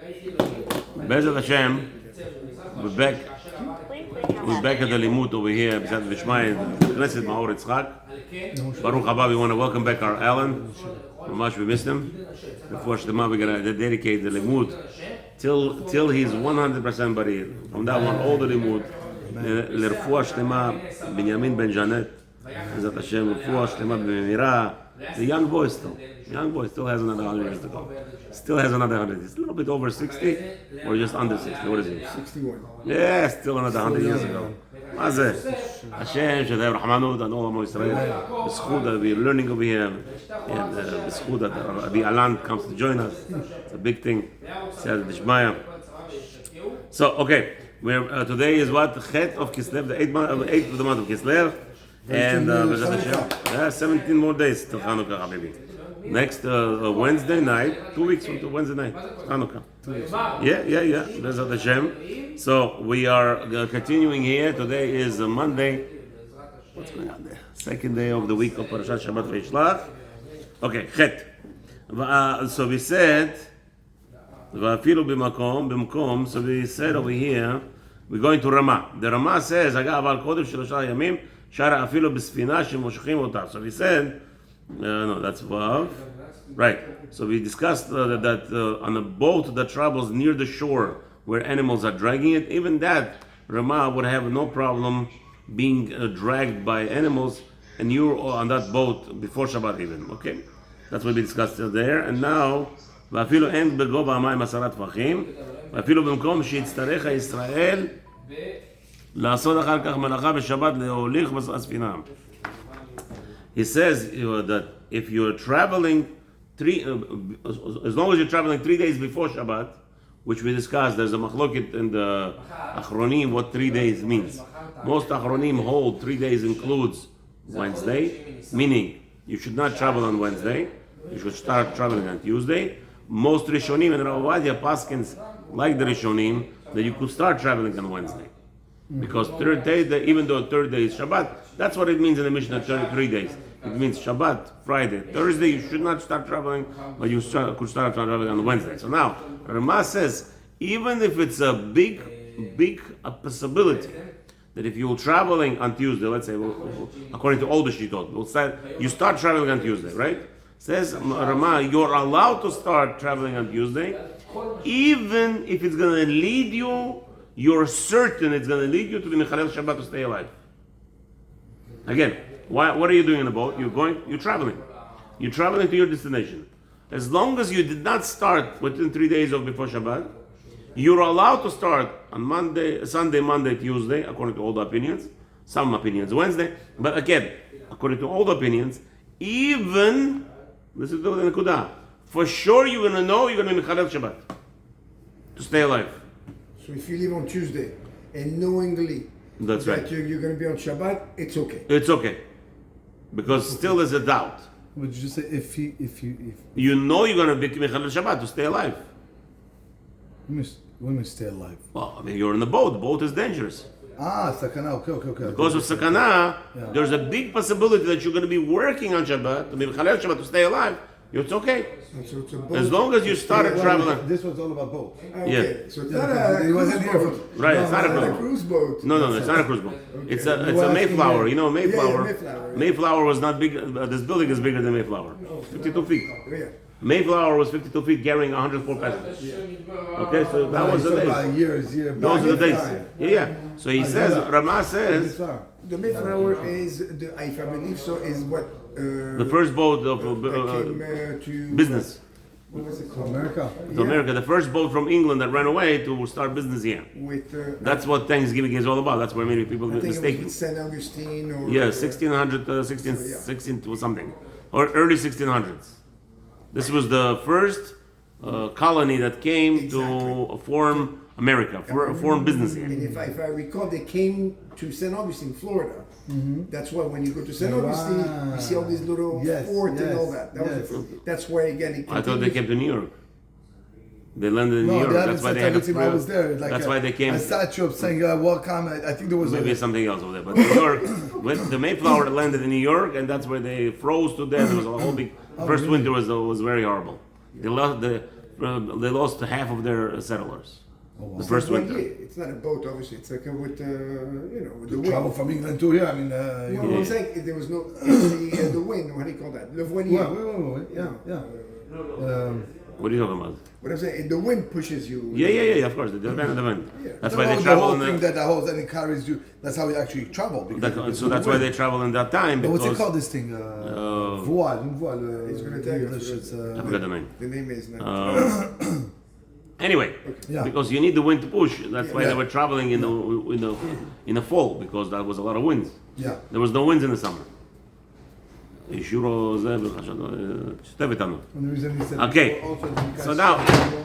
Be'ezrat Hashem, we're back at the limut over here beside Vishmai, Knesset Ma'or Yitzchak. Baruch haba, we want to welcome back our Alan. Mamash, we missed him. Before Shtema, we're going to dedicate the limut till he's 100% baril. From that one, all the limut. L'refuah Shtema, Binyamin Ben Janet, Be'ezrat Hashem, Refuah Shtema B'mira. The young boy still has another 100 years to go. Still has another 100. He's a little bit over 60 or just under 60. What is he? 61. Yeah, still another 100 years ago. Mazeh. Hashem, Shadeh, Rahmanud, and all of Israel. The school that we're learning over here, and the school that Rabbi Alan comes to join us. It's a big thing. So, okay. Today is what? Chet of Kislev, the 8th of the month of Kislev. And 17 more days till Hanukkah, Habibi. Next Wednesday night, 2 weeks from Wednesday night, Hanukkah. Yeah. Be'ezrat Hashem. So we are continuing here. Today is Monday. What's going on there? Second day of the week of Parashat Shabbat Ve'ishlach. Okay, Chet. So we said, Va'afilu b'makom. So we said over here, we're going to Ramah. The Ramah says, Aga aval kodem shelosha yamim. Shara afilu b'sfina shemoshchim otah. So we said, no, that's Vav. Right. So we discussed that on a boat that travels near the shore where animals are dragging it, even that Ramah would have no problem being dragged by animals, and you're on that boat before Shabbat even. Okay, that's what we discussed there. And now, ואפילו אין בגובה המים 10 טפחים, ואפילו במקום שיצטרך ישראל לעשות אחר כך מלאכה בשבת להוליך בספינה. He says that if you're traveling as long as you're traveling 3 days before Shabbat, which we discussed, there's a machlokit in the Achronim what 3 days means. Most Achronim hold 3 days includes Wednesday, meaning you should not travel on Wednesday, you should start traveling on Tuesday. Most Rishonim and Rav Ovadia Paskins, like the Rishonim, that you could start traveling on Wednesday. Because third day, even though third day is Shabbat, that's what it means in the Mishnah, 3 days. It means Shabbat, Friday, Thursday, you should not start traveling, but you could start traveling on Wednesday. So now, Ramah says, even if it's a big possibility, that if you're traveling on Tuesday, let's say, according to all the Shittot, you start traveling on Tuesday, right? Says Ramah, you're allowed to start traveling on Tuesday, even if it's going to lead you, you're certain it's going to lead you to the Mechalel Shabbat to stay alive. Again, what are you doing in the boat? You're traveling. You're traveling to your destination. As long as you did not start within 3 days of before Shabbat, you're allowed to start on Sunday, Monday, Tuesday, according to all the opinions. Some opinions Wednesday, but again, according to all the opinions, even, this is the Nekudah, for sure you're going to know you're going to be Mechalel Shabbat to stay alive. So if you leave on Tuesday and knowingly that's that right. you're going to be on Shabbat, it's okay. It's okay. Because still there's a doubt. Would you just say if you know you're going to be Mechalel Shabbat to stay alive. Women stay alive. Well, I mean, you're in the boat. The boat is dangerous. Sakana. Okay. Because of sakana, there's a big possibility that you're going to be working on Shabbat, to be Mechalel Shabbat to stay alive. It's okay. So it's a boat. As long as you started traveling. This was all about boats. Okay. Yeah. So it's not a It wasn't cruise here boat. Right, No, it's not a cruise boat. No, it's not a cruise boat. Okay. It's a Mayflower. You know, Mayflower. Mayflower, yeah. Mayflower was not big. This building is bigger than Mayflower. 52 feet. Yeah. Mayflower was 52 feet, carrying 104 passengers. Okay, so that was the days. Years. Those are the days. Yeah. So he says, Ramah says, The Mayflower is, if I believe so, is what the first boat of came to business What was it called? America. to America. The first boat from England that ran away to start business here. With That's what Thanksgiving is all about. That's where many people I get think it was mistaken. with Saint Augustine or 1600, 16 or something, or early 1600s. This was the first colony that came to form America, form business here. And if I recall, they came to St. Augustine, Florida. That's why when you go to St. Augustine, you see all these little forts and all that. That's why again. I thought they came to New York. They landed in New York. That's why they had I was there. That's why they came. A statue of saying welcome. I think there was maybe something else over there. But New York, when the Mayflower landed in New York, and that's where they froze to death. It was a whole big. First winter was very horrible. they lost half of their settlers. Oh, wow. The first One winter. year. It's not a boat, obviously. It's like with with the Travel wind. from England to here. I mean, Well, I'm saying there was no the wind. What do you call that? Le voilier. wait. Yeah. What are you talking about? What I'm saying, the wind pushes you. Yeah, of course. The wind. Yeah. That's No, why they the travel whole in thing the. that the whole thing carries you. That's how we actually travel. Because So that's why they travel in that time. But Because, what's it called? This thing? Voile. He's gonna tell you. English, it's, I forgot the name. The name is not. Anyway, Yeah. because you need the wind to push. That's why Yeah. they were traveling in the fall, because there was a lot of winds. Yeah. There was no winds in the summer. אישורו זה שתב איתנו. Okay, so now,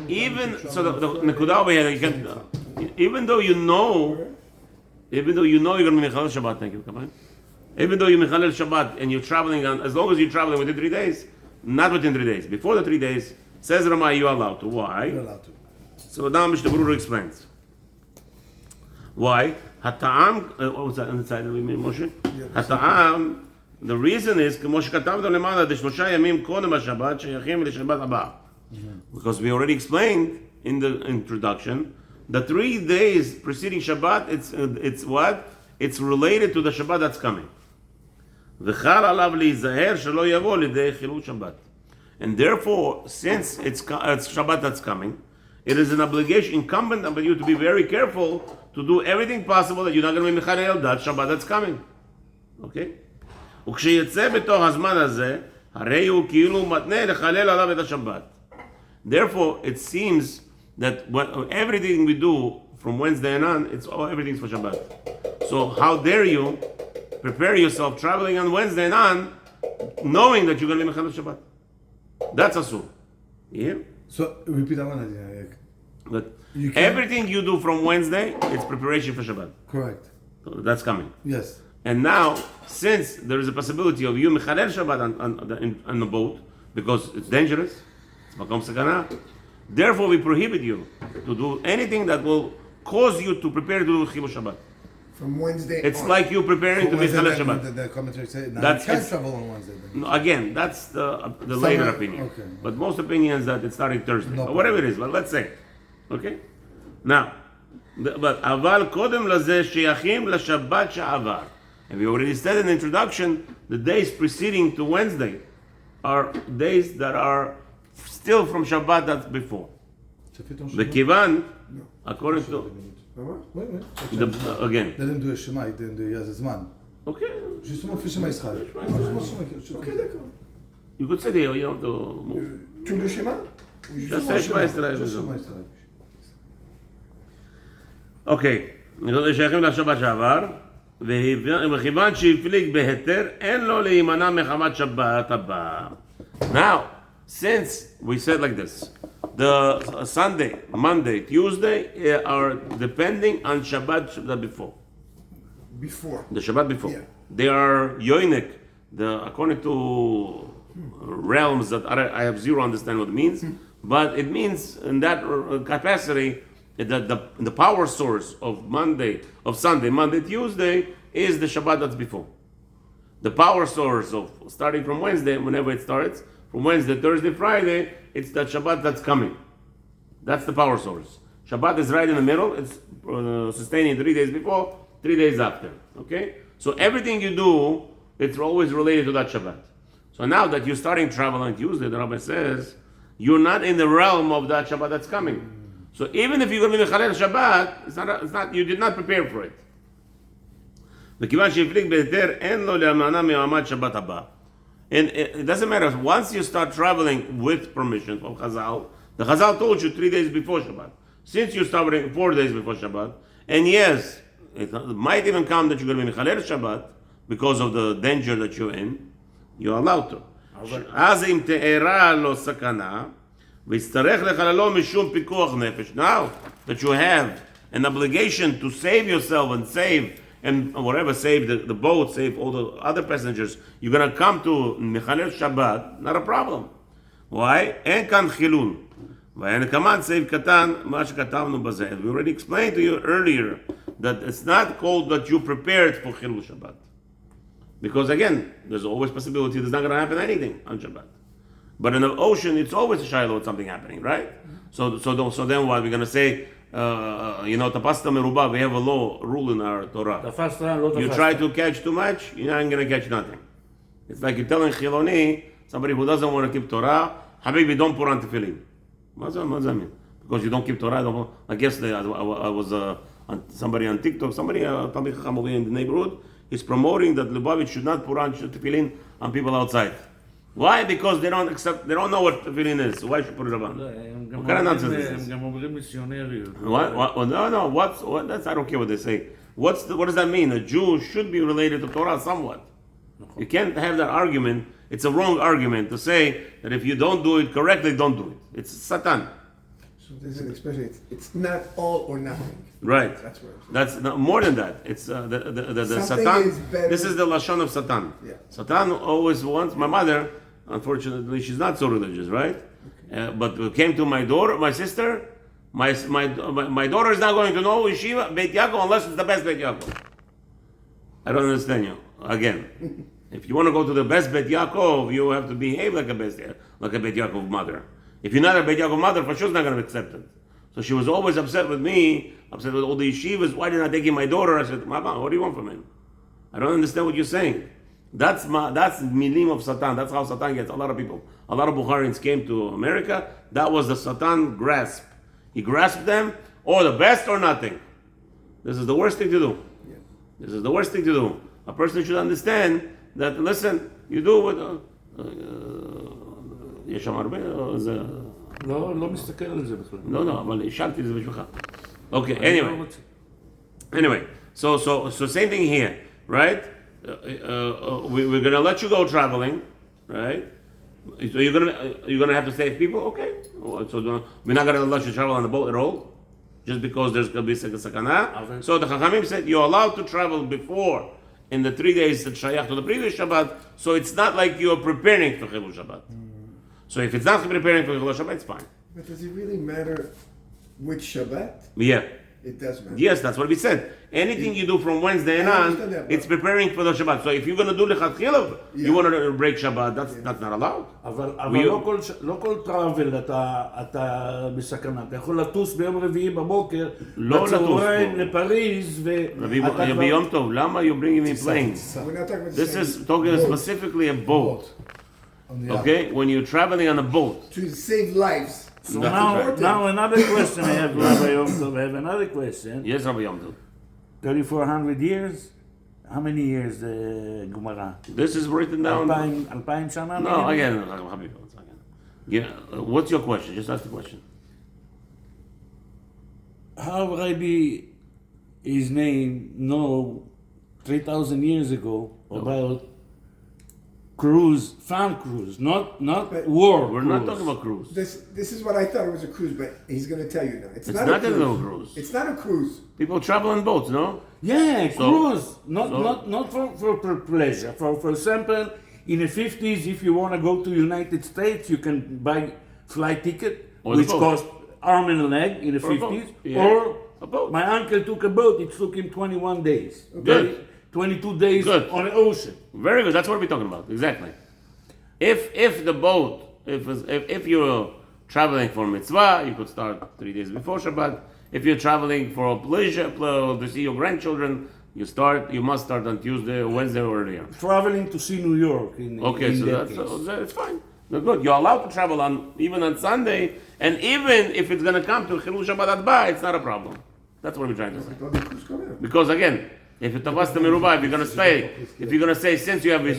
the נקודה over here, even though you know you're going to be Mechalel Shabbat, thank you, Kapan. Even though you're Mechalel Shabbat and you're traveling, as long as you're traveling within 3 days, not within 3 days, before the 3 days, says Ramah, you are allowed to. Why? You're allowed to. So now Mishnah Berurah explains. Why? Hata'am, what was that on the side of Moshe? Hata'am, the reason is, because we already explained in the introduction, the 3 days preceding Shabbat, it's what? It's related to the Shabbat that's coming. And therefore, since it's Shabbat that's coming, it is an obligation incumbent on you to be very careful to do everything possible that you're not going to be Mechalel that Shabbat that's coming. Okay? וכשיצא בתוך הזמן הזה, הרי הוא כאילו מתנה לחלל עליו את השבת. Therefore, it seems that everything we do from Wednesday and on, everything's for Shabbat. So how dare you prepare yourself traveling on Wednesday and on, knowing that you're going to be Mechalel Shabbat. That's asur. Yeah? So repeat that one. But You can't- everything you do from Wednesday, it's preparation for Shabbat. Correct. So that's coming. Yes. And now, since there is a possibility of you Mechalel Shabbat on the boat, because it's dangerous, it's Makom Sakana, therefore we prohibit you to do anything that will cause you to prepare to do Chilul Shabbat. From Wednesday It's on. like you preparing to be Mechalel Shabbat. The commentary said, That's- you can't it's- travel on Wednesday. Then. No, again, that's the later opinion. Okay. But most opinions that it's starting Thursday, No or whatever it is. But let's say, okay. Now, but אבל קודם לזה שייכים לשבת שעבר. And we already said in the introduction, the days preceding to Wednesday are days that are still from Shabbat that's before. וכיוון, according to, Wait. again, They didn't do a Shema, they didn't do Yazman. okay, Just one for Shema Yisrael. Okay, d'accord. you could say that you don't have to move. Tu le schéma? Just say Shema Yisrael. Just Shema Yisrael. אוקיי, זה שייכים לשבת שעבר, וכיוון שהפליג בהיתר, אין לו להימנע מחמת שבת הבא. Now, since we said like this, the Sunday, Monday, Tuesday are depending on Shabbat before. Before. The Shabbat before. Yeah. They are yoinik, according to realms that I have zero understanding what it means, but it means in that capacity that the power source of Sunday, Monday, Tuesday is the Shabbat that's before. The power source of starting from Wednesday, whenever it starts, from Wednesday, Thursday, Friday, it's that Shabbat that's coming. That's the power source. Shabbat is right in the middle. It's sustaining 3 days before, 3 days after. Okay? So everything you do, it's always related to that Shabbat. So now that you're starting travel on Tuesday, the Rabbi says, you're not in the realm of that Shabbat that's coming. So even if you're going to be Mechalel Shabbat, it's not, you did not prepare for it. וכיוון שהפליג בהיתר, אין לו להימנע ממעמד שבת הבא. And it doesn't matter, once you start traveling with permission from Chazal, the Chazal told you 3 days before Shabbat. Since you're starting 4 days before Shabbat, and yes, it might even come that you're going to be Mechalel Shabbat, because of the danger that you're in, you're allowed to. אז אם תארה לו סכנה, ויצטרך לחללו משום פיקוח נפש. Now that you have an obligation to save yourself and save the boat, save all the other passengers, you're going to come to Mechalel Shabbat, not a problem. Why? אין כאן חילול. והנקמן סעיף קטן, מה שכתבנו בזה. We already explained to you earlier that it's not called that you prepared for Chilul Shabbat. Because again, there's always possibility there's not going to happen anything on Shabbat. But in the ocean, it's always a shiloh with something happening, right? So then what? We're going to say, tapasta merubah, we have a rule in our Torah. You try to catch too much, you're not going to catch nothing. It's like you're telling Chiloni, somebody who doesn't want to keep Torah, Habibi, don't put on tefillin. What does that mean? Because you don't keep Torah. I guess I was somebody on TikTok, Talmid Chacham over in the neighborhood, he's promoting that Lubavitch should not put on tefillin on people outside. Why? Because they don't know what tefillin is. So why should put it on? What kind of nonsense is this? What? No. What? That's, I don't care what they say. What does that mean? A Jew should be related to Torah somewhat. You can't have that argument. It's a wrong argument to say that if you don't do it correctly, don't do it. It's Satan. So there's an expression. It's not all or nothing. Right. That's what I'm saying. That's not, more than that. It's the Satan. This is the lashon of Satan. Yeah. Satan always wants. My mother, unfortunately, she's not so religious, right? But it came to my daughter, my sister. My daughter is not going to know yeshiva Beit Yaakov unless it's the best Beit Yaakov. I don't understand you. Again, if you want to go to the best Beit Yaakov, you have to behave like a Beit Yaakov mother. If you're not a Beit Yaakov mother, for sure it's not going to be accepted. So she was always upset with me, upset with all the yeshivas. Why didn't I take in my daughter? I said, Mama, what do you want from him? I don't understand what you're saying. That's milim of Satan. That's how Satan gets a lot of people. A lot of Bukharians came to America. That was the Satan grasp. He grasped them, or the best or nothing. This is the worst thing to do. Yeah. This is the worst thing to do. A person should understand that, listen, you do what... יש שם הרבה, זה... לא מסתכל על זה בכלל. לא, אבל השאלתי את זה בשבילך. Okay, anyway, so same thing here, right? We're gonna let you go traveling, right? So you're gonna have to save people, okay? So we're not gonna let you travel on the boat at all, just because there's gonna be sakana. So the Chachamim said you're allowed to travel before in the 3 days that shayach to the previous Shabbat. So it's not like you're preparing for Chilul Shabbat. So if it's not preparing for Chilul Shabbat, it's fine. But does it really matter which Shabbat? Yeah. It does matter. Yes, that's what we said. Anything you do from Wednesday and on, it's preparing for the Shabbat. So if you're going to do lechatchila, you want to break Shabbat, that's not allowed. אבל לא כל טראבל אתה בסכנה. אתה יכול לטוס ביום רביעי בבוקר, בצהריים לפריז, ביום טוב, למה you bringing me planes? We're not talking about This is talking specifically a boat. Okay? When you're traveling on a boat. to save lives. So now another question I have, Rabbi Yom Tov. I have another question. Yes, Rabbi Yom Tov. 3,400 years? How many years the Gemara? This is written down. 2,000 שנה? No, again. Yeah, what's your question? Just ask the question. How Rabbi his name know 3,000 years ago about farm cruise, not war We're cruise. not talking about cruise. This is what I thought it was a cruise, but he's going to tell you now. It's not not a a cruise. cruise. It's not a cruise. People travel on boats, no? Yeah, So- cruise. Not for pleasure. For example, in the 50s, if you want to go to United States, you can buy flight ticket, Or the which boat. cost arm and a leg in the Or a 50s. boat. Yeah. Or A boat. my uncle took a boat. It took him 21 days. Good. 22 days Good. on the ocean. Very good. That's what we're talking about. Exactly. If the boat, if you're traveling for mitzvah, you could start 3 days before Shabbat. If you're traveling for a pleasure to see your grandchildren, you must start on Tuesday, Wednesday, or earlier. Traveling to see New York. Okay, in so that that's fine. They're good. You're allowed to travel even on Sunday, and even if it's going to come to Chilul Shabbat Adba, it's not a problem. That's what we're trying to say. Well, the cruise come out. Because again, if it's Tavas Merubah, if you're going to say, since you have the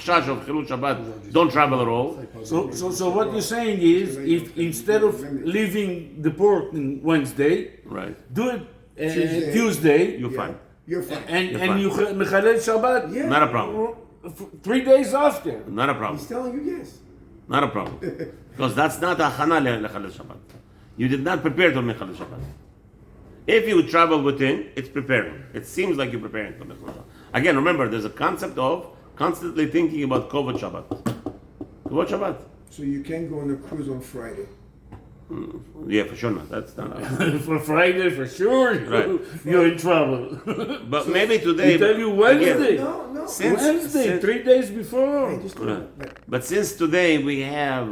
Chash of Chilul Shabbat, don't travel at all. So what you're saying is, if instead of leaving the port on Wednesday, Right. do it Tuesday. Tuesday, You're fine. You're fine. and you mechalel Shabbat Yeah. Not a problem. 3 days after. Not a problem. He's telling you yes. Not a problem. Because that's not a Hana Lechalel Shabbat. You did not prepare to Mechalel Shabbat. If you travel within, it's preparing. It seems like you're preparing for Mechalel Shabbat. Again, remember, there's a concept of constantly thinking about Kovot Shabbat. Kovot Shabbat. So you can go on a cruise on Friday. Yeah, for sure not. That's not. For Friday, for sure, Right. you're in trouble. But maybe today. I tell you Wednesday. No. Wednesday, 3 days before. Right. But since today we have,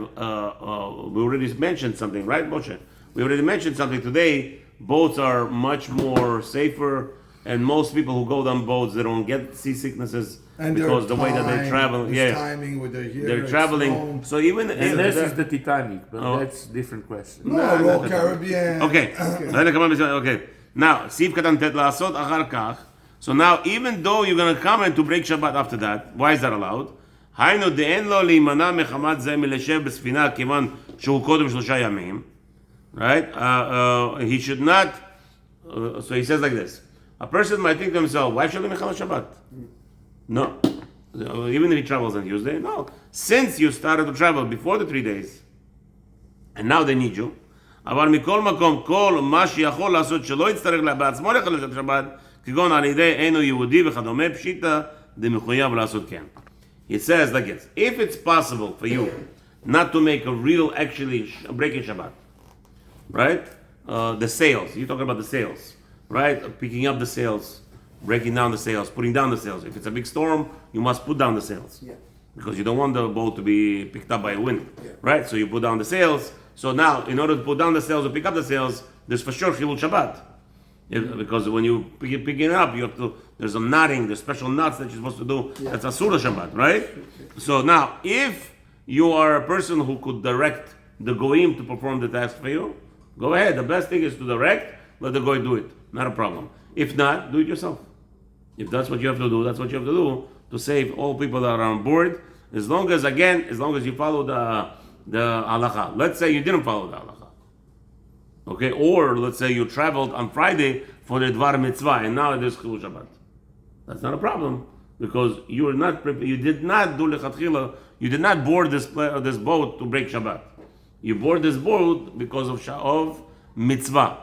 we already mentioned something, right, Moshe? We already mentioned something today. Boats are much more safer, and most people who go on boats, they don't get seasicknesses And because the way that they travel. There's timing with their here. They're it's traveling. long. So even Unless it's the Titanic, but Oh. that's a different question. No, Royal Caribbean. Okay. Okay. Now, Siv Katan Tet La'asot Achar Kach. So now, even though you're going to come and to break Shabbat after that, why is that allowed? היינו דאין לו להימנע מחמת זה מלשב בספינה כיוון שהוא קודם 3 ימים. Right? He should not, so he says like this. A person might think to himself, why should he mechal Shabbat? No. Even if he travels on Tuesday, no. Since you started to travel before the 3 days, and now they need you, אבל מכל מקום, כל מה שיכול לעשות שלא יצטרך בעצמו לחלל שבת, כגון על ידי אינו יהודי וכדומה, פשיטא דמחויב לעשות כן. It says like this, if it's possible for you not to make a real, actually, breaking Shabbat, right? The sails, you're talking about the sails, right? Picking up the sails, breaking down the sails, putting down the sails. If it's a big storm, you must put down the sails. Yeah. Because you don't want the boat to be picked up by a wind, Yeah. right? So you put down the sails. So now, in order to put down the sails or pick up the sails, there's for sure Chilul Shabbat. Because when you pick it up, you have to, there's a knotting, there's special knots that you're supposed to do. Yeah. That's Asura Shabbat, right? So now, if you are a person who could direct the Goyim to perform the task for you, go ahead. The best thing is to direct, let the Goy do it. Not a problem. If not, do it yourself. If that's what you have to do, that's what you have to do to save all people that are on board. As long as you follow the halacha. Let's say you didn't follow the halacha. Okay, or let's say you traveled on Friday for the Dvar Mitzvah and now it is Chilul Shabbat. That's not a problem because you did not do lechatchila. You did not board this boat to break Shabbat. You board this boat because of mitzvah,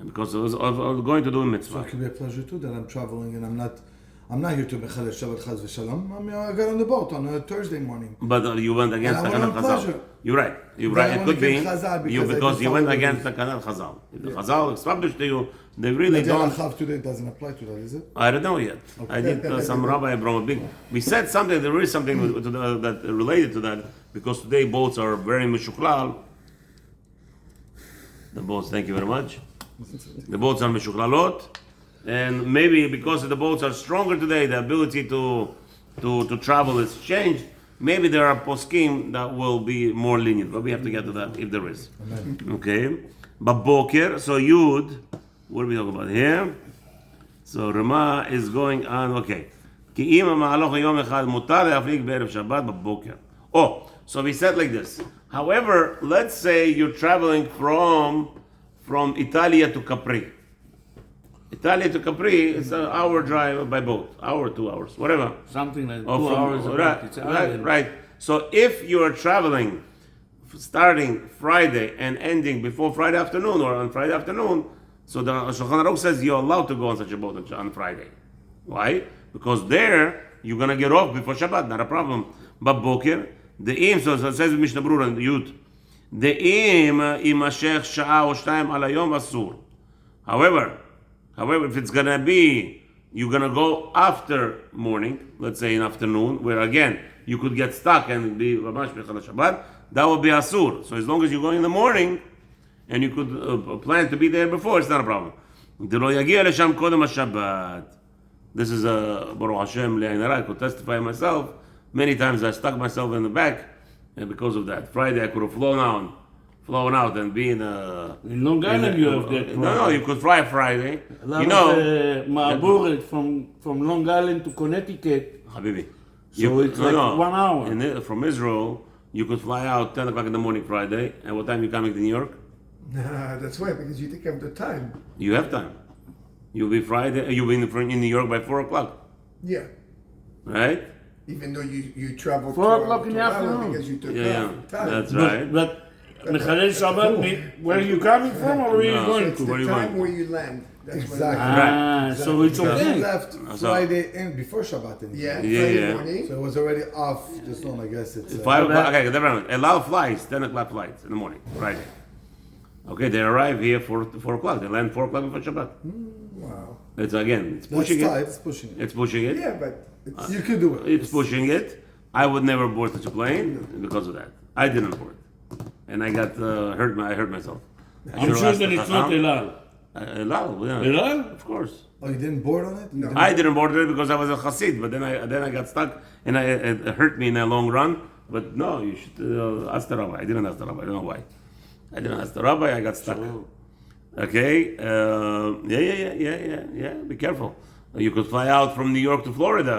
because of going to do a mitzvah. So it could be a pleasure too that I'm traveling and I'm not here to mechalel Shabbat Chaz v'Shalom. I got on the boat on a Thursday morning. But you went against the Kanat Chazal. You're right. It could be because you went against the Kanat Chazal. If the Chazal established to you, they really don't. The today doesn't apply to that, is it? I don't know yet. Okay. I did some Rabbi Abraham. We said something. There is something that related to that because today boats are very mishuklal. The boats. Thank you very much. The boats are mishuklalot. And maybe because the boats are stronger today, the ability to travel is changed. Maybe there are poskim that will be more lenient, but we have to get to that if there is. Amen. Okay. But Boker, so Yud, what are we talking about here? So Rama is going on, okay. כי אם המהלך יום אחד מותר להפליג בערב שבת בבוקר. Oh, so we said like this. However, let's say you're traveling from Italia to Capri. Italy to Capri is an hour drive by boat, hour, 2 hours, whatever. Something like 2 Or hours. Right. So if you are traveling, starting Friday and ending before Friday afternoon or on Friday afternoon, so the Shulchan Aruch says you're allowed to go on such a boat on Friday. Why? Because there you're gonna get off before Shabbat, not a problem. But Boker, the im, so it says in Mishnah Berurah and Yud, the im imashech sha'a o shtayim al hayom asur. However, if it's gonna be, you're gonna go after morning, let's say in afternoon, where again you could get stuck and be mamash b'chal Shabbat, that would be asur. So as long as you go in the morning, and you could plan to be there before, it's not a problem. This is a Baruch Hashem le'ainara. I could testify myself. Many times I stuck myself in the back, and because of that, Friday I could have flown out and be in Long Island, you have that. No, you could fly Friday. Ma'aburet from Long Island to Connecticut. Habibi. So it's 1 hour. From Israel, you could fly out 10 o'clock in the morning Friday. And what time are you coming to New York? That's why, because you think of the time. You have time. You'll be in New York by 4 o'clock. Yeah. Right? Even though you traveled 4 o'clock in the afternoon. because you took time. That's But, right. but Mechalel Shabbat, where are you coming from or where are you going It's to? the Where you time going? where you land. That's Exactly. So it's We okay. left Friday and before Shabbat. Friday morning. So it was already off this one, I guess. It's 5 o'clock. Okay, never mind. Allow flights, 10 o'clock flights in the morning, Friday. Okay, they arrive here for 4 o'clock. They land 4 o'clock before Shabbat. Wow. It's pushing That's tight, it. it's pushing it. It's pushing it. Yeah, but it's, You could do it. It's pushing it. I would never board such a plane because of that. I didn't board, and I got hurt. I hurt myself. I'm sure that it's not halal. Halal, yeah. Halal? Of course. Oh, you didn't board on it? No. I didn't board it because I was a chassid, but then I got stuck, and it hurt me in the long run. But no, you should ask the rabbi. I didn't ask the rabbi. I don't know why. I didn't ask the rabbi. I got stuck. Okay. Yeah. Be careful. You could fly out from New York to Florida.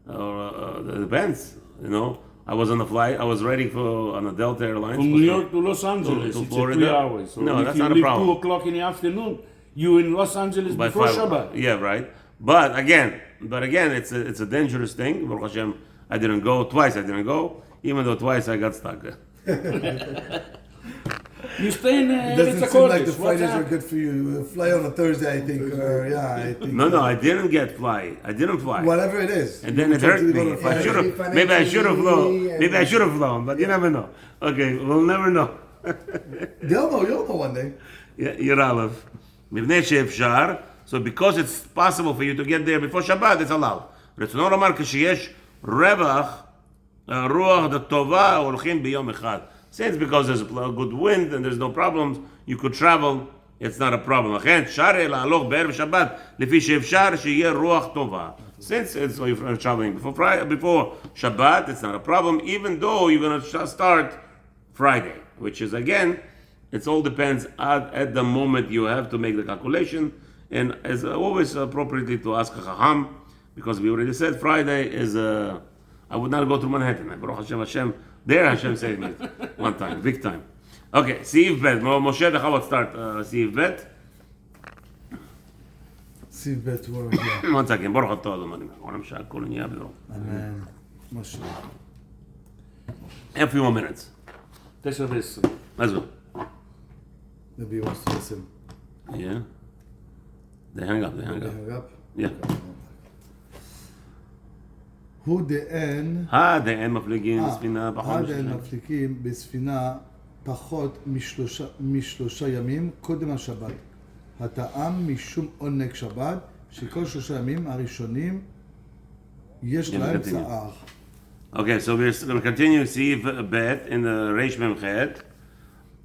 It depends. You know, I was on the flight. I was ready on a Delta Airlines. From New York to Los Angeles, to it's Florida. 3 hours. So No, if that's you not a leave problem. 2 o'clock in the afternoon, you in Los Angeles By before 5 Shabbat. Yeah, right. But again, it's a dangerous thing. Baruch Hashem, I didn't go twice. I didn't go, even though twice I got stuck. You stay in It Eretz doesn't seem like the HaKodesh. What's Fridays are up? good for you. Fly on a Thursday, I think. I think. No, I didn't get fly. I didn't fly. Whatever it is. And then You it told hurt to me. go to If I Friday. should have, financially maybe I should have flown. and- Maybe I should have flown, but you never know. Okay, we'll never know. You'll know one day. You're Aleph. מבנה שאפשר, so because it's possible for you to get there before Shabbat, it's allowed. רצונו לומר כשיש רווח, רוח דטובה הולכים ביום אחד. Since because there's a good wind and there's no problems, you could travel, it's not a problem. לכן אפשר להלוך בערב שבת, לפי שאפשר שיהיה רוח טובה. Since it's so you're traveling before Shabbat, it's not a problem, even though you're going to start Friday, which is again, it all depends at the moment you have to make the calculation, and as always appropriately to ask a chacham, because we already said Friday is I would not go to Manhattan. Baruch Hashem, there Hashem saved me one time, big time. Okay, Siv Bet. Moshe, the Chavot start Siv Bet. See bet where we are. 1 second. Baruch Atah Adonai. Olam Shah Kol Niyah B'Doro. Amen. Moshe. A few more minutes. 9 ו-20. Let's go. Maybe he wants to listen. Yeah. They hang up. Hang up. Yeah. הוא דאן, הדאין מפליגים בספינה פחות הדאן משלושה. מפליגים בספינה פחות משלושה ימים קודם השבת. הטעם משום עונג שבת, שכל 3 ימים הראשונים יש להם צער. Okay, so we're going to continue Siv Bet in the Reish Mem Chet.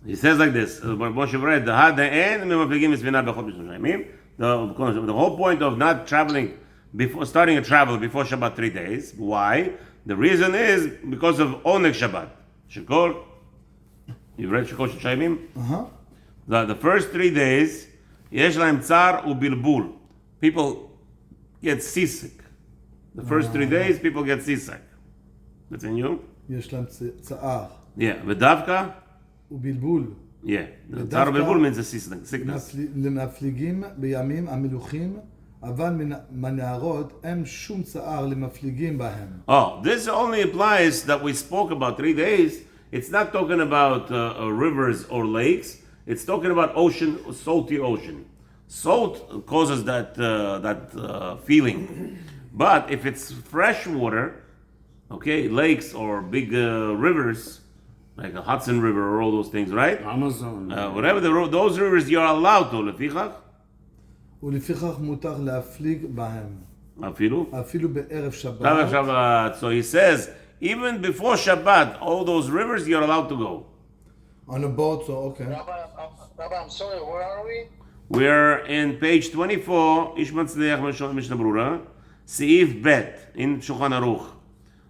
He says like this, Moshe read, the whole point of not traveling, starting a travel before Shabbat 3 days. Why? The reason is because of Oneg Shabbat. Shekol, you've read Shekol Shashayimim? The first 3 days, Yesh Laim Tsar Ubilbul. People get seasick. The first 3 days, people get seasick. That's in you? יש להם צער. Yeah. V'davka? ובלבול. Yeah. The Tsar Ubilbul means a sickness. למפליגים בימים המלוכים, אבל מנהרות אין שום צער למפליגים בהם. Oh, this only applies that we spoke about 3 days. It's not talking about rivers or lakes. It's talking about ocean, salty ocean. Salt causes that feeling. But if it's fresh water, okay, lakes or big rivers, like the Hudson River or all those things, right? Amazon. Whatever those rivers, you're allowed to. לפיכך, ולפיכך מותר להפליג בהם. אפילו? אפילו בערב שבת. Shabbat, Shabbat. So he says, even before Shabbat, all those rivers you're allowed to go. On a boat, so okay. Rabbi, I'm sorry, where are we? We're in page 24, Ish Mazliach Mishnah Berurah, Seif Bet in Shulchan Aruch.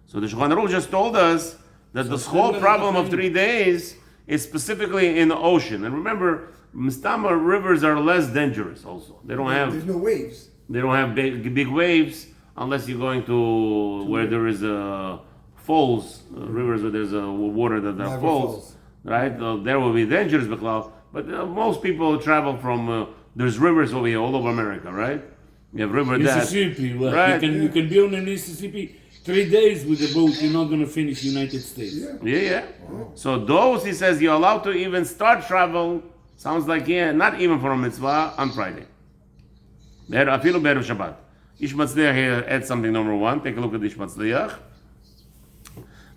So the Shulchan Aruch just told us that this whole problem of 3 days is specifically in the ocean. And remember, Mistama rivers are less dangerous also. They don't There's have no waves. big waves unless you're going to where there is falls, rivers where there's water that are Niagara falls. Falls. Right? There will be dangerous, but most people travel from. There's rivers over here all over America, right? You have river that. Mississippi. Well, Right. you can be on the Mississippi 3 days with a boat. You're not going to finish United States. Yeah. So those, he says, you're allowed to even start travel. Sounds like, not even for a mitzvah on Friday. Afilu Be'erev Shabbat. Ish Mazliach here adds something number 1. Take a look at Ish Mazliach.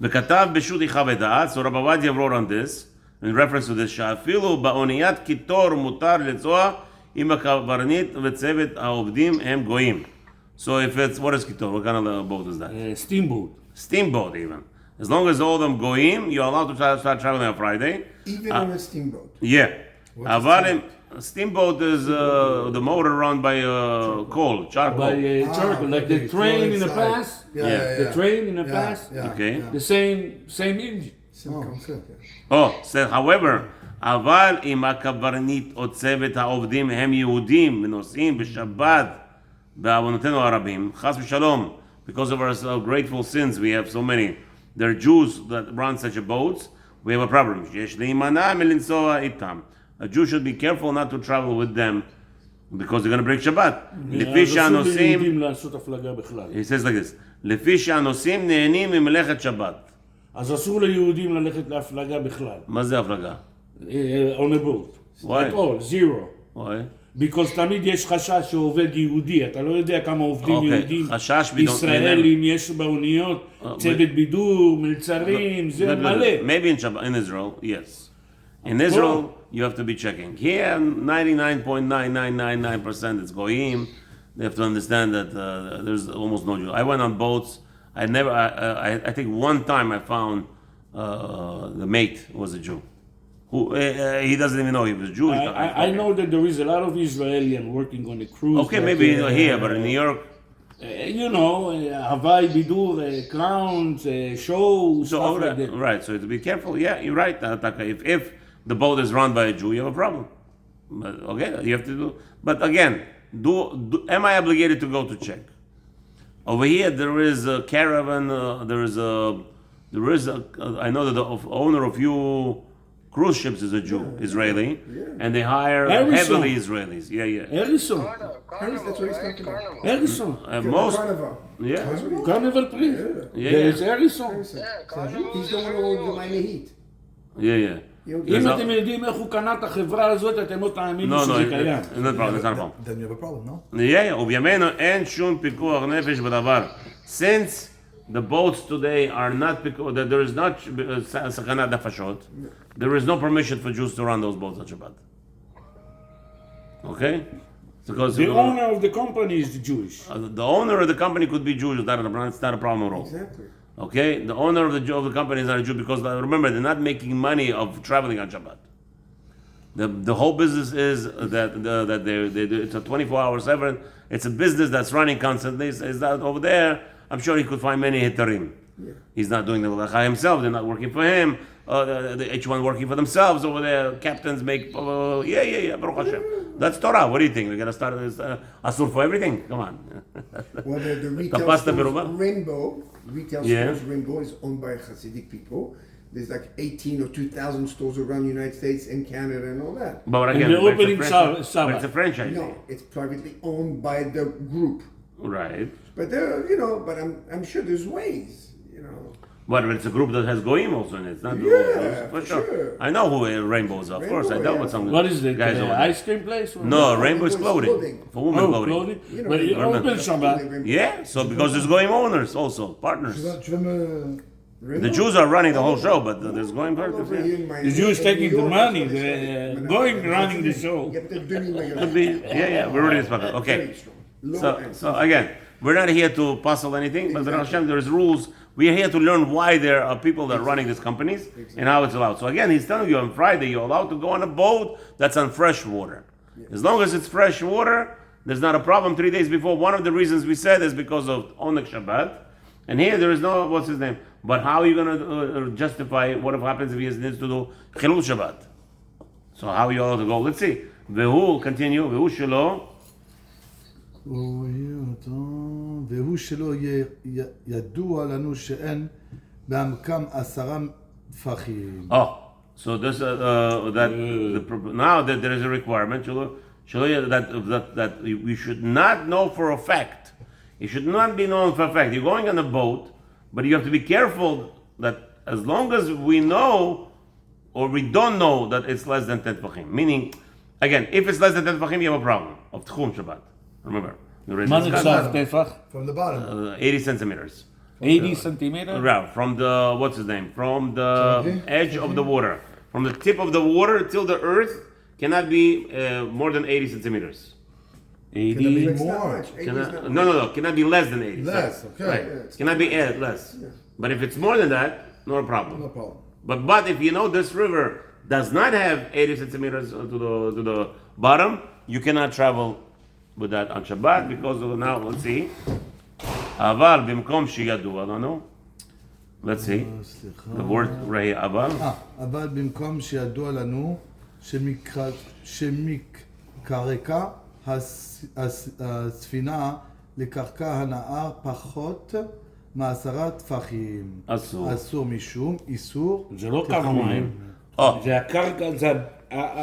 וכתב בשו"ת איכה ודעת, so Rabbi Ovadia wrote on this, in reference to this, שאפילו באוניית קיטור מותר לנסוע עם הקברניט וצוות העובדים הם גויים. So if it's, what is קיטור? What kind of boat is that? Steamboat. Steamboat even. As long as all of them goyim, you're allowed to start traveling on Friday. Even on a steamboat. Yeah. אבל steamboat is the motor run by coal, charcoal. By charcoal, like the train in the past. Yeah. The train in the past. Okay. The same engine. So, however, אבל אם הקברניט או צוות העובדים הם יהודים ונוסעים בשבת בעוונותינו הרבים, חס ושלום, because of our grateful sins, we have so many. They're Jews that run such a boats. We have a problem. שיש להימנע מלנסוע איתם. A Jew should be careful not to travel with them because they're going to break Shabbat. לפי שהנוסעים, ליהודים לעשות הפלגה בכלל. he says like this, לפי שהנוסעים נהנים ממלאכת שבת. אז אסור ליהודים ללכת להפלגה בכלל. מה זה הפלגה? On a boat. Why? At all, zero. Why? Because תמיד יש חשש שעובד יהודי, אתה לא יודע כמה עובדים יהודים חשש ישראלים יש באוניות, צוות בידור, מלצרים, זה מלא. Maybe in Israel, yes. In Israel, you have to be checking. Here, 99.9999% it's goyim. They have to understand that there's almost no Jew. I went on boats. I think one time I found the mate was a Jew. Who he doesn't even know he was Jewish. I know that there is a lot of Israelis working on a cruise. Okay, maybe here, but in New York. You know, Hawaii, Bidur, crowns, shows, stuff like that. Right, so to be careful. Yeah, you're right, Taka. If the boat is run by a Jew, you have a problem. But, okay, you have to do. But again, am I obligated to go to check? Over here, there is a caravan. I know that the owner of few cruise ships is a Jew, Israeli, and they hire heavily Israelis. Yeah. Harrison. That's what he's talking about. Harrison. Most. Carnival. Yeah. Carnival Prince. There's Harrison. He's the one who owns the Miami Heat. Yeah. אם אתם יודעים איך הוא קנה את החברה הזאת, אתם לא תאמינו No, שזה קיים. it's not a problem. It's not a problem. Then you have a problem, no? Yeah, ובימינו אין שום פיקוח נפש בדבר. Since the boats today are not, that there is not סכנת נפשות, there is no permission for Jews to run those boats on Shabbat. Okay? Because The owner of the company is Jewish. the owner of the company could be Jewish. It's not a problem at all. Exactly. Okay? The owner of the company is not a Jew because remember, they're not making money of traveling on Shabbat. The whole business is that it's a 24/7. It's a business that's running constantly. It's not over there. I'm sure he could find many hitarim. Yeah. He's not doing the malacha himself. They're not working for him. Each one working for themselves over there. Captains make. Baruch Hashem. That's Torah. What do you think? We're gonna start asur for everything? Come on. Well, the retail stores, Rainbow is owned by Hasidic people. There's like 18 or 2,000 stores around the United States and Canada and all that. But again, And they're opening it's a franchise. No, it's privately owned by the group. Right. But I'm sure there's ways, But it's a group that has goyim also in it. It's not for sure. I know who Rainbow is. Of course, I dealt with some What is it? guys over there. Ice cream place? No, Rainbow is clothing. For women clothing. Clothing? But it opens Shabbat. Yeah, so because there's goyim owners also, partners. Tu vas me... The Jews are running the whole show, but there's goyim partners. The Jews taking the money, they're going running the show. Could be. Yeah, we're already spoken. Okay. So again, we're not here to puzzle anything, but Hashem, there's rules. We are here to learn why there are people that are running these companies and how it's allowed. So again, he's telling you on Friday you're allowed to go on a boat that's on fresh water. As long as it's fresh water, there's not a problem. 3 days before, one of the reasons we said is because of Onek Shabbat. And here there is no, what's his name? But how are you going to justify what happens if he needs to do Chilul Shabbat? So how are you allowed to go? Let's see. Vehu, continue. Vehu Shelo. והוא שלא ידוע לנו שאין בעמקם 10 טפחים. Oh, so this now that there is a requirement that we should not know for a fact. It should not be known for a fact. You're going on a boat, but you have to be careful that as long as we know or we don't know that it's less than 10 tefachim. Meaning, again, if it's less than 10 tefachim, you have a problem of Tchum Shabbat. Remember, מה נחשב טפח? From the bottom. 80 centimeters. 80 centimeters? Right, from the, what's his name? From the edge of the water. from the tip of the water till the earth cannot be more than 80 centimeters. 80 It's not more. much. 80 is Cannot, not no, cannot be less than 80. Less, sorry. okay. Right. Yeah, Cannot be less. Yeah. But if it's more than that, no problem. No problem. But if you know this river does not have 80 centimeters to the bottom, you cannot travel with that on Shabbat because of, now let's see. אבל במקום שידוע לנו, let's see, סליחה. the word right here, אבל, אבל במקום שידוע לנו שמקרקע הספינה לקרקע הנהר פחות מ10 טפחים. אסור. אסור משום איסור. זה לא קו מים. Oh, זה הקרקע, זה...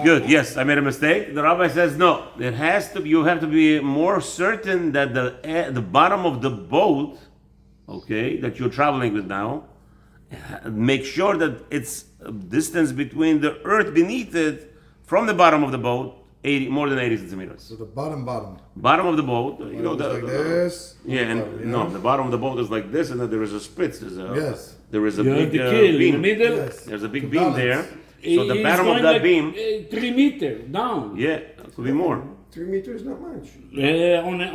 good, yes, I made a mistake. The rabbi says no, it has to be, you have to be more certain that the bottom of the boat, okay, that you're traveling with now, make sure that it's a distance between the earth beneath it from the bottom of the boat, more than 80 centimeters. So the bottom. Bottom of the boat, you know, Like this. yeah, and no, the bottom of the boat is like this, and then there is a split. Yes. There is a You have big the kill in the beam. middle. Yes. There's a big To beam balance. there. So the It's bottom of going that like, beam, 3 meters down. yeah, it could be more. 3 meters, not much.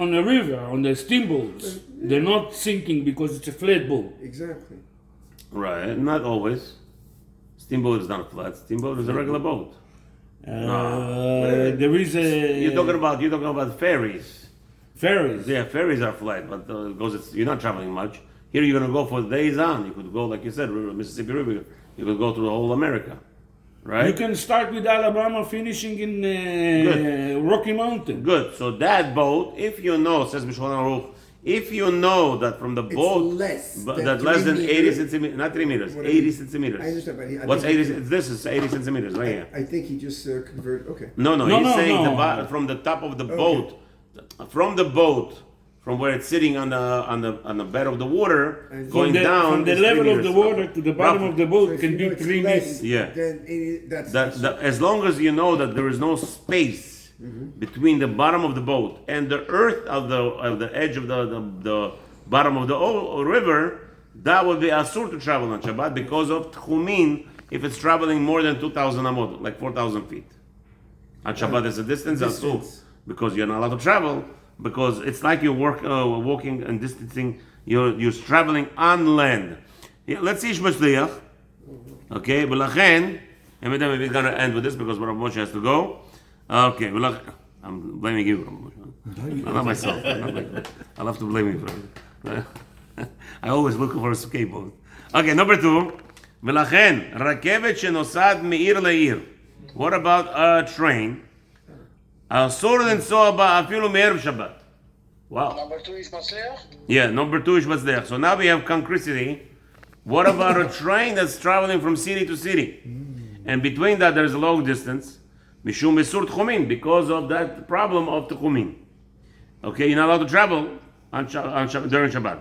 On a river, on the steamboats. They're not sinking because it's a flat boat. Exactly. Right, not always. Steamboat is not a flat. Steamboat is a regular boat. There is a... You're talking about ferries. ferries. Yeah, ferries are flat, but you're not traveling much. Here you're gonna go for days on. You could go, like you said, Mississippi River. You could go to the whole America, right? You can start with Alabama, finishing in Rocky Mountain. Good. So that boat, if you know, says Mishnah Aruch, if you know that from the boat, less than that less 3 than 80 meters. centimeters, not 3 meters, Whatever. 80 centimeters. I understand, but I What's think 80? This is 80 centimeters right here. I think he just converted. Okay. No, No, he's no, saying no. from the top of the boat, from where it's sitting on the bed of the water, going down. From the is 3 level of meters. the water to the bottom Roughly. of the So boat if can you be know it's 3 less, meters. Yeah. Then that's As long as you know that there is no space between the bottom of the boat and the earth of the edge of the bottom of the river, that would be asur to travel on Shabbat because of tchumin. If it's traveling more than 2,000 amot, like 4,000 feet, on Shabbat there's a distance asur because you're not allowed to travel because it's like you're walking and distancing. You're traveling on land. Yeah, let's see Mazliach. Okay, ולכן, we're going to end with this because Rav Moshe has to go. Okay, I'm blaming you, Rav Moshe. Not myself. I'll have to blame you for it. I always look for a scapegoat. Okay, number 2. ולכן, רכבת שנוסעת מעיר לעיר. What about a train? אסור לנסוע בה אפילו מערב שבת. Wow. Number 2 is Mazliach. Yeah, number 2 is Mazliach. So now we have concretity. What about a train that's traveling from city to city? And between that there's a long distance. Mishum Besur Tchumin, because of that problem of Tchumin. Okay, you're not allowed to travel during Shabbat.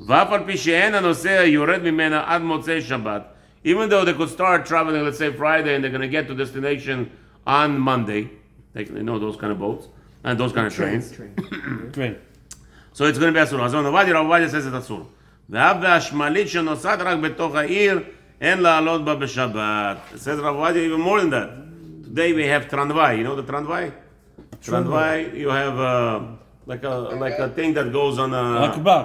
ואף על פי שאין הנוסע יורד ממנה עד מוצאי שבת, even though they could start traveling, let's say Friday, and they're going to get to destination on Monday, you know those kind of boats, and those kind of trains. Train. So it's going to be אסור. אז רב עובדיה says it's אסור. ואף והשמאלית שנוסעת רק בתוך העיר, אין לעלות בה בשבת. It says רב עובדיה even more than that. Today we have tramvai. You know the tramvai? Tramvai, you have like a thing that goes on a רכבל.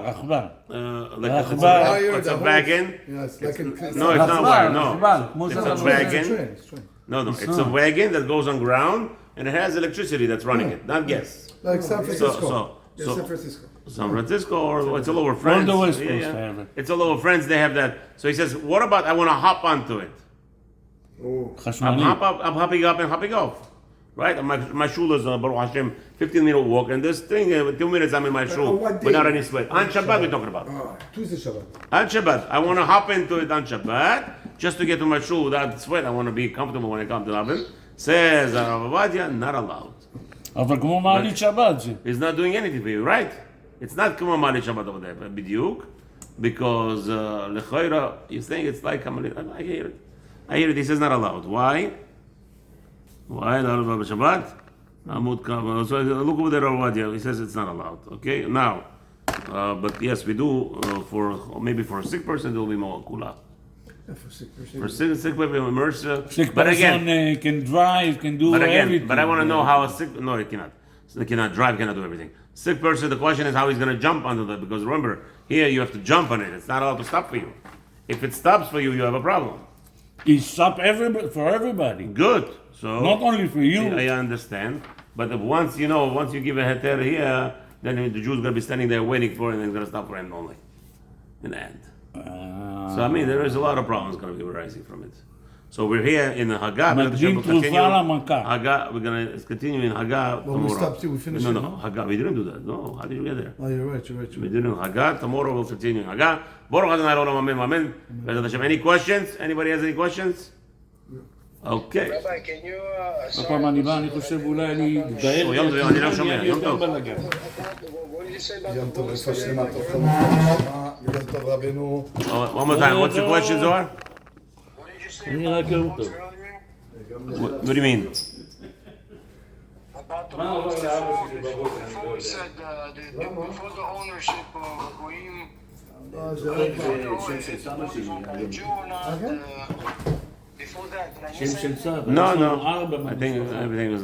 it's a wagon. Yes, like a, No, it's not wire. No, רכבל. it's a It's wagon. train. No, it's a wagon that goes on ground and it has electricity that's running it, not gas. Like San Francisco. San Francisco. San Francisco or it's all over France. On the West Coast, they have it. It's all over France. They have that. So he says, what about I want to hop onto it? Oh. I'm hopping up and hopping off. Right? My shul is Baruch Hashem, 15-minute walk, and this thing, 2 minutes I'm in my shul what day? without any sweat. On Shabbat we're talking about. Tuesday Shabbat. On Shabbat. I want to hop into it on Shabbat just to get to my shul without sweat. I want to be comfortable when I come to Daven. Says Rav Ovadia, not allowed. אבל כמו מעלית שבת זה. He's not doing anything for you, right? It's not כמו מעלית Shabbat over there, but בדיוק, because לכל he's saying it's like I hear it. I hear it. He says not allowed. Why? Why not allowed Shabbat? So look over there, Rav Ovadia. He says it's not allowed. Okay, now, but yes, we do for maybe for a sick person there will be more kula. For sick person. For sick people, MRSA. Sick But person again, can drive, can do everything. but I want to know how a sick. No, he cannot. So they cannot drive, cannot do everything. Sick person. The question is how he's going to jump onto that, because remember, here you have to jump on it. It's not allowed to stop for you. If it stops for you, you have a problem. It stops for everybody, Good. So not only for you. I understand. But if once you give a heter here, then the Jew's going to be standing there waiting for it, and then it's going to stop for him only. In the end. So I mean, there is a lot of problems going to be arising from it. So we're here in the Haggah. We're going to continue in Haggah. Well, we stopped here, we finished. No, Haggah. We didn't do that. No, how did you get there? Oh, you're right. We didn't. Haggah. Tomorrow we'll continue in Haggah. Baruch Adonai Olam Amen Amen. Bezat Hashem. Any questions? Anybody has any questions? Okay. Rabbi, can you... עוד פעם אני בא, אני חושב אולי אני אתגער. יום טוב, אני לא שומע, יום טוב. What did you say about יום the טוב, bonus? רפואה שלמה, טוב חמור. יום טוב רבנו. One more time. What's your question, Zohar? What did you say אני about רק the יום bonus טוב. earlier? What do you mean? About the bonus before we said before the ownership of Goyim, the Jew or not, before that, can I שם just של say? סבא. No. ארבע I think everything was.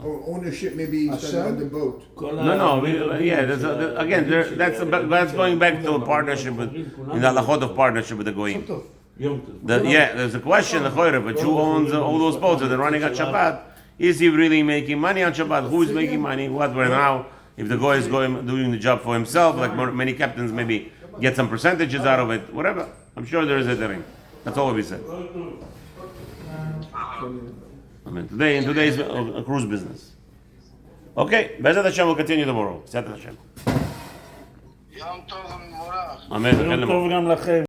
Or ownership, maybe starting on the boat. No. That's going back to a partnership with in the halachot of partnership with the goyim. יום טוב. There's a question. The chorev, who owns all those boats that are running on Shabbat? Is he really making money on Shabbat? Who is making money? What? Where now? If the guy is doing the job for himself, like many captains, maybe get some percentages out of it. Whatever. I'm sure there is a thing. That's all we said. I mean, today's a cruise business. Okay, Bezat Hashem will continue tomorrow. Bezat Hashem. Yom Tov and Morach. Amen. יום טוב גם לכם.